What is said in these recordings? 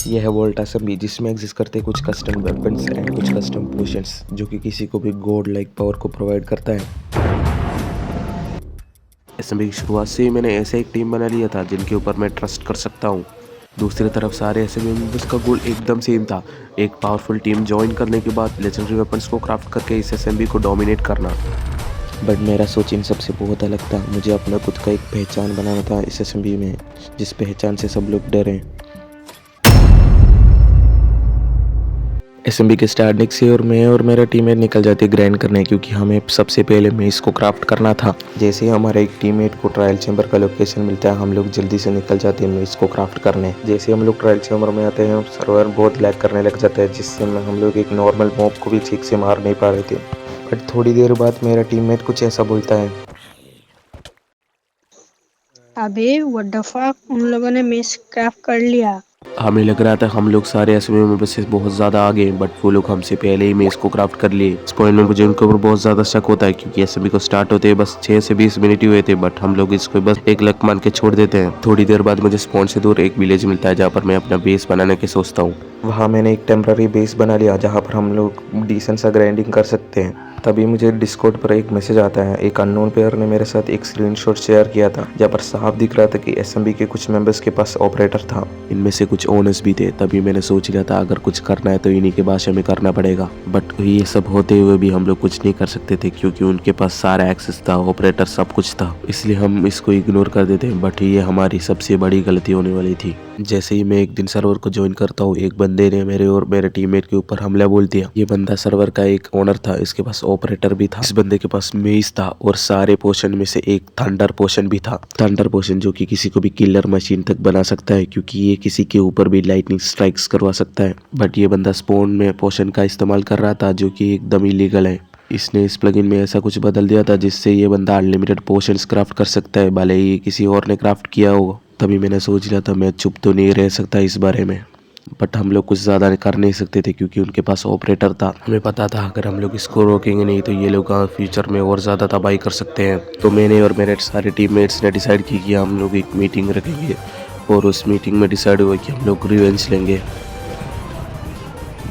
यह है volt assembly जिसमें एग्जिस्ट करते हैं कुछ कस्टम वेपन्स एंड कुछ कस्टम पोशंस जो कि किसी को भी गॉड लाइक पावर को प्रोवाइड करता है। असेंबली की शुरुआत से ही मैंने ऐसे एक टीम बना लिया था जिनके ऊपर मैं ट्रस्ट कर सकता हूँ। दूसरी तरफ सारे असेंबली मेंबर्स का गोल एकदम सेम था, एक पावरफुल टीम ज्वाइन करने के बाद लेजेंडरी वेपन्स को क्राफ्ट करके इस असेंबली को डोमिनेट करना। बट मेरा सोच इन सबसे बहुत अलग था। मुझे अपना खुद का एक पहचान बनाना था इस असेंबली में, जिस पहचान से सब लोग डरें। असेंबली के स्टार्टिंग से और मैं और मेरा टीममेट निकल जाते ग्राइंड करने, क्योंकि हमें सबसे पहले मेस को क्राफ्ट करना था। जैसे ही हमारे एक टीममेट को ट्रायल चैम्बर का लोकेशन मिलता है, हम लोग जल्दी से निकल जाते हैं मेस को क्राफ्ट करने। जैसे हम लोग ट्रायल चैम्बर में आते हैं, सर्वर बहुत लैग करने लग जाता है, जिससे हम लोग एक नॉर्मल मॉब को भी ठीक से मार नहीं पा रहे थे। बट थोड़ी देर बाद मेरा टीममेट कुछ ऐसा बोलता है, अबे व्हाट द फक, उन लोगों ने मेस क्राफ्ट कर लिया। हमें लग रहा था हम लोग सारे असेंबली में से बहुत ज़्यादा आगे, बट वो लोग हमसे पहले ही मेस को क्राफ्ट कर लिए। इस पॉइंट में मुझे उनके ऊपर बहुत ज़्यादा शक होता है, क्योंकि असेंबली को स्टार्ट होते बस 6 से 20 मिनट ही हुए थे, बट हम लोग इसको बस एक लक मान के छोड़ देते हैं। थोड़ी देर बाद मुझे स्पॉन से दूर एक विलेज मिलता है, जहाँ पर मैं अपना बेस बनाने की सोचता हूँ। वहाँ मैंने एक टेम्पररी बेस बना लिया, जहाँ पर हम लोग डिसेंट सा ग्राइंडिंग कर सकते हैं। तभी मुझे डिस्कॉर्ड पर एक मैसेज आता है। एक अननोन प्लेयर ने मेरे साथ एक स्क्रीनशॉट शेयर किया था, जहाँ पर साफ दिख रहा था कि एसएमबी के कुछ मेंबर्स के पास ऑपरेटर था। इनमें से कुछ ओनर्स भी थे। तभी मैंने सोच लिया था अगर कुछ करना है तो इन्हीं के भाषा में करना पड़ेगा। बट ये सब होते हुए भी हम लोग कुछ नहीं कर सकते थे, क्योंकि उनके पास सारा एक्सेस था, ऑपरेटर सब कुछ था, इसलिए हम इसको इग्नोर कर देते। बट ये हमारी सबसे बड़ी गलती होने वाली थी। जैसे ही मैं एक दिन सर्वर को ज्वाइन करता हूँ, एक बंदे ने मेरे और मेरे टीममेट के ऊपर हमला बोल दिया। ये बंदा सर्वर का एक ओनर था, इसके पास ऑपरेटर भी था। इस बंदे के पास मेस था और सारे पोशन में से एक थंडर पोशन भी था। थंडर पोशन जो कि किसी को भी किलर मशीन तक बना सकता है, क्योंकि ये किसी के ऊपर भी लाइटनिंग स्ट्राइक्स करवा सकता है। बट ये बंदा स्पोन में पोशन का इस्तेमाल कर रहा था, जो कि एकदम इलीगल है। इसने इस प्लगइन में ऐसा कुछ बदल दिया था जिससे ये बंदा अनलिमिटेड पोशंस क्राफ्ट कर सकता है, भले ही किसी और ने क्राफ्ट किया हो। तभी मैंने सोच लिया था मैं चुप तो नहीं रह सकता इस बारे में। बट हम लोग कुछ ज़्यादा कर नहीं सकते थे, क्योंकि उनके पास ऑपरेटर था। हमें पता था अगर हम लोग इसको रोकेंगे नहीं तो ये लोग फ्यूचर में और ज़्यादा तबाही कर सकते हैं। तो मैंने और मेरे सारे टीममेट्स ने डिसाइड की कि हम लोग एक मीटिंग रखेंगे, और उस मीटिंग में डिसाइड हुआ कि हम लोग रिवेंज लेंगे।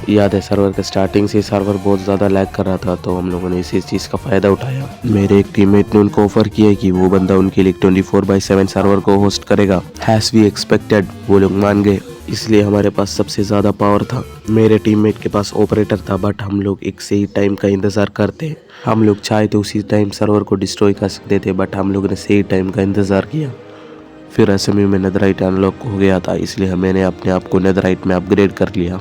याद है सर्वर के स्टार्टिंग से सर्वर बहुत ज़्यादा लैग कर रहा था, तो हम लोगों ने इसी चीज़ का फ़ायदा उठाया। मेरे एक टीममेट ने उनको ऑफर किया कि वो बंदा उनके लिए 24/7 सर्वर को होस्ट करेगा। हैज़ वी एक्सपेक्टेड, वो लोग मान गए। इसलिए हमारे पास सबसे ज़्यादा पावर था। मेरे टीममेट के पास ऑपरेटर था, बट हम लोग एक सही टाइम का इंतज़ार करते। हम लोग चाहे तो उसी टाइम सर्वर को डिस्ट्रॉय कर सकते थे, बट हम लोग ने सही टाइम का इंतज़ार किया। फिर असेंबली में नेदरराइट अनलॉक हो गया था, इसलिए मैंने अपने आप को नेदरराइट में अपग्रेड कर लिया।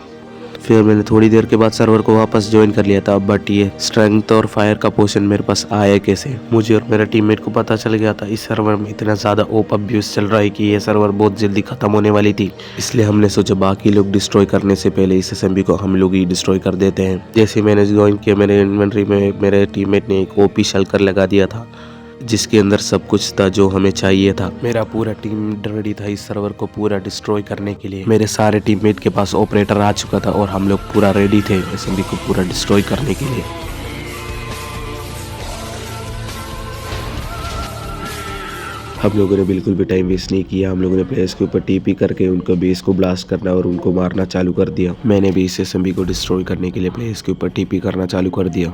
फिर मैंने थोड़ी देर के बाद सर्वर को वापस ज्वाइन कर लिया था। बट ये स्ट्रेंथ और फायर का पोशन मेरे पास आया कैसे? मुझे और मेरे टीममेट को पता चल गया था इस सर्वर में इतना ज़्यादा ओप अब्यूज चल रहा है कि ये सर्वर बहुत जल्दी ख़त्म होने वाली थी। इसलिए हमने सोचा बाकी लोग डिस्ट्रॉय करने से पहले इस असेंबली को हम लोग ही डिस्ट्रॉय कर देते हैं। जैसे मैंने ज्वाइन किया, मेरे इन्वेंट्री में मेरे टीममेट ने एक ओपी शेल्कर लगा दिया था, जिसके अंदर सब कुछ था जो हमें चाहिए था। मेरा पूरा टीम रेडी था इस सर्वर को पूरा डिस्ट्रॉय करने के लिए। मेरे सारे टीममेट के पास ऑपरेटर आ चुका था और हम लोग पूरा रेडी थे असेंबली को पूरा डिस्ट्रॉय करने के लिए। हम लोगों ने बिल्कुल भी टाइम वेस्ट नहीं किया। हम लोगों ने प्लेयर्स के ऊपर टीपी करके उनका बेस को ब्लास्ट करना और उनको मारना चालू कर दिया। मैंने भी इस असेंबली को डिस्ट्रॉय करने के लिए प्लेयर्स के ऊपर टीपी करना चालू कर दिया।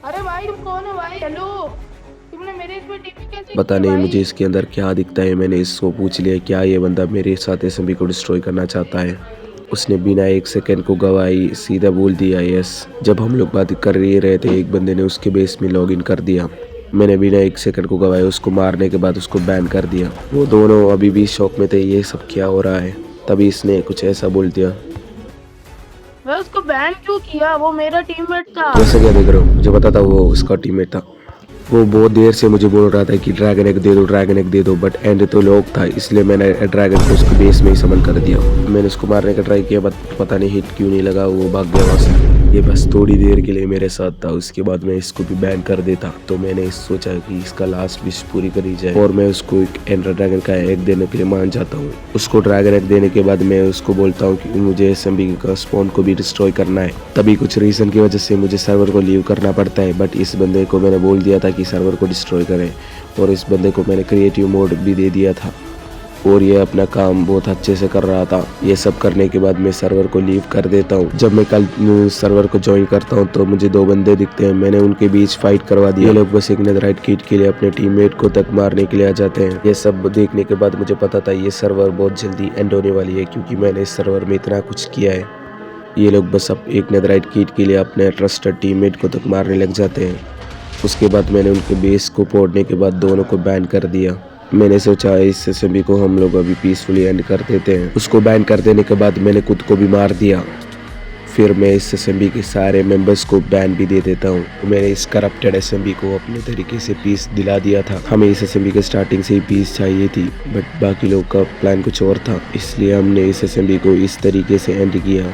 अरे भाई तुम कौन हो भाई? हेलो, तुमने मेरे इसमें टीपी कैसे पता की नहीं भाई? मुझे इसके अंदर क्या दिखता है। मैंने इसको पूछ लिया क्या ये बंदा मेरे साथ असेंबली को डिस्ट्रॉय करना चाहता है। उसने बिना एक सेकंड को गवाई सीधा बोल दिया यस। जब हम लोग बात कर ही रहे थे, एक बंदे ने उसके बेस में लॉगिन कर दिया। मैंने बिना एक सेकंड को गवाए उसको मारने के बाद उसको बैन कर दिया। वो दोनों अभी भी शौक में थे ये सब क्या हो रहा है। तभी इसने कुछ ऐसा बोल दिया। मैं उसको बैन क्यों किया? वो मेरा टीममेट था। वैसे क्या देख रहे हो? मुझे पता था वो उसका टीममेट था। वो बहुत देर से मुझे बोल रहा था कि ड्रैगन एग दे दो, ड्रैगन एग दे दो, बट एंड तो लॉक था, इसलिए मैंने ड्रैगन को उसके बेस में ही समन कर दिया। मैंने उसको मारने का ट्राई किया, बट पता नहीं हिट क्यों नहीं लगा, वो भाग गया वहाँ से। ये बस थोड़ी देर के लिए मेरे साथ था, उसके बाद मैं इसको भी बैन कर देता। तो मैंने सोचा कि इसका लास्ट विश पूरी करी जाए और मैं उसको एक एंडर ड्रैगन का एग देने के लिए मान जाता हूँ। उसको ड्रैगन एग देने के बाद मैं उसको बोलता हूँ कि मुझे एसएमबी का स्पॉन को भी डिस्ट्रॉय करना है। तभी कुछ रीजन की वजह से मुझे सर्वर को लीव करना पड़ता है, बट इस बंदे को मैंने बोल दिया था कि सर्वर को डिस्ट्रॉय करे और इस बंदे को मैंने क्रिएटिव मोड भी दे दिया था और ये अपना काम बहुत अच्छे से कर रहा था। ये सब करने के बाद मैं सर्वर को लीव कर देता हूँ। जब मैं कल सर्वर को ज्वाइन करता हूँ तो मुझे 2 बंदे दिखते हैं। मैंने उनके बीच फाइट करवा दी। ये लोग बस एक नेदराइट किट के लिए अपने टीममेट को तक मारने के लिए आ जाते हैं। ये सब देखने के बाद मुझे पता था ये सर्वर बहुत जल्दी एंड होने वाली है, क्योंकि मैंने इस सर्वर में इतना कुछ किया है। ये लोग बस अब एक नेदराइट किट के लिए अपने ट्रस्टेड टीममेट को तक मारने लग जाते हैं। उसके बाद मैंने उनके बेस को फोड़ने के बाद दोनों को बैन कर दिया। मैंने सोचा इस एसएमबी को हम लोग अभी पीसफुली एंड कर देते हैं। उसको बैन कर देने के बाद मैंने खुद को भी मार दिया। फिर मैं इस एसएमबी के सारे मेंबर्स को बैन भी दे देता हूँ। मैंने इस करप्टेड एसएमबी को अपने तरीके से पीस दिला दिया था। हमें इस एसएमबी के स्टार्टिंग से ही पीस चाहिए थी, बट बाकी लोग का प्लान कुछ और था, इसलिए हमने इस एसएमबी को इस तरीके से एंड किया।